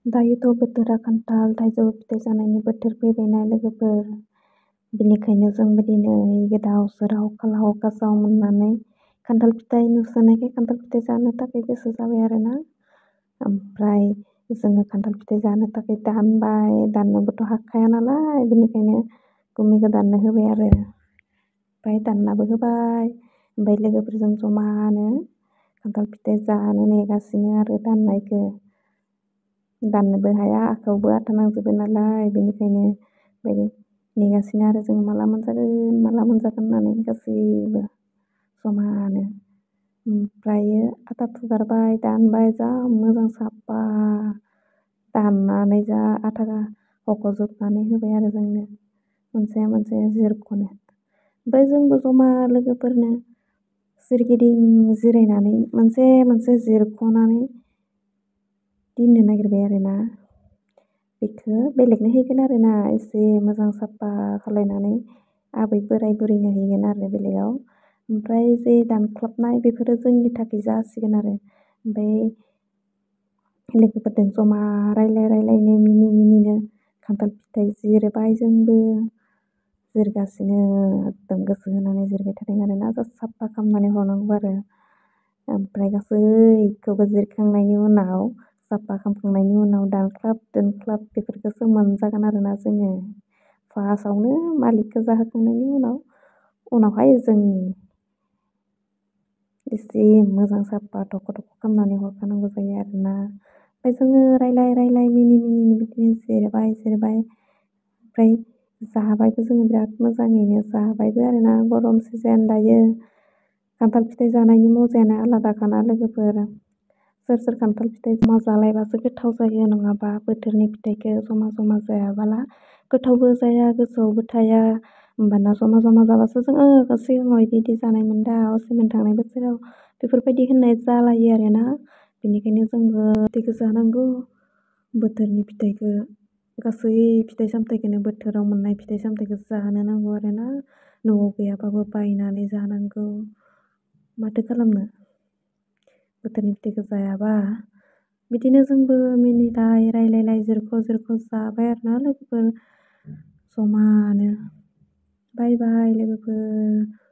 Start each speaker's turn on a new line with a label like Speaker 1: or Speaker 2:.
Speaker 1: दायोथ' बोथोरा खान्थाल, थाइजौ फिथाइ जानायनि बोथोर फैबायना लोगोफोर। बिनिखायनो जोंबो दिनै गोदाव-सोराव खालाव-खासाव मोननानै खान्थाल फिथाइ नुसोनायखाय खान्थाल फिथाइ जानो थाखाय गोसो जाबाय आरोना। ओमफ्राय जोङो खान्थाल फिथाइ जानो थाखाय दानबाय, दाननोबोथ' हाखाया नालाय, बिनिखायनो गुमैखौ दाननो होबाय आरो। ओमफ्राय दाननाबो होबाय, ओमफ्राय लोगोफोरजों जमानो खान्थाल फिथाइ जानो नेगासिनो आरो दाननायखौ। दाननोबो हाया, आखाइयावबो आथा नांजोबो नालाय, बेनिखायनो ओमफ्राय नेगासिनो आरो जों माला मोनजागोन होननानै गासैबो जमानो। ओमफ्रायो आथा फुगारबाय, दानबाय, जा मोजां साफा दाननानै जा आथा हख'जोबनानै होबाय आरो जोंनो मोनसे मोनसे जिरख'नो। ओमफ्राय जोंबो जमा लोगोफोरनो सोरगिदिं जिरायनानै मोनसे मोनसे जिरख'नानै दोननो नागिरबाय आरोना। बेखौ बेलेगनो हैगोन आरोना, एसे मोजां साफा खालायनानै आबै बोराय बुरैनो हैगोन आरो बेलेगाव। ओमफ्राय जे दानख्लाबनाय बेफोरो जोंनि थाखाय जासिगोन आरो। ओमफ्राय लोगोफोरजों जमा रायलायनो मिनिनो खान्थाल फिथाइ जिरबाय जोंबो। जिरगासिनो एकदम गोसो होनानै जिरबाय थादों आरोना, जा साफा खालामनानै हरनांगौ आरो। ओमफ्राय गासैखौबो जिरखांनायनि उनाव, साफा खालामखांनायनि उनाव दानख्लाब दोनख्लाब बेफोरखौसो मोनजागोन आरोना जोङो। फार्स्टआवनो मालिकखौ जाहोखांनायनि उनावहाय जोंनि एसे मोजां साफा थख' खालामनानै हरखानांगौ जायो आरोना। ओमफ्राय जोङो रायलाय मिनि बिदिनो जिरबाय। ओमफ्राय जाबायबो जोङो बिराद मोजाङैनो जाबायबो आरोना। गरम सिजेन दायो खान्थाल फिथाइ जानायनि मजायानो आलादाखाना लोगोफोर। सोर खान्थाल फिथाइ जमा जालायबासो गोथाव जायो, नङाबा बोथोरनि फिथाइखौ जमा जमा जायाबाला गोथावबो जाया, गोसोआवबो थाया। होमबाना जमा जाबासो जोङो सिगाङाव बिदि जानायमोन दा, सेमोन थांनाय बोसोराव बेफोरबायदि होननाय जालायो आरोना। बेनिखायनो जोंबो फिथाइखौ जानांगौ, बोथोरनि फिथाइखौ, गासै फिथाइ सामथाइखौनो बोथोराव मोननाय फिथाइ सामथाइखौ जानो नांगौ आरोना। न'आव गैयाबाबो बायनानै जानांगौ, माथो खालामनो बोथोरनि फिथाइखौ जायाबा। बिदिनो जोंबो मिनिलाय रायलायलाय जिरख' जाबाय आरोना लोगोफोर जमानो। बाय बाय लोगोफोर।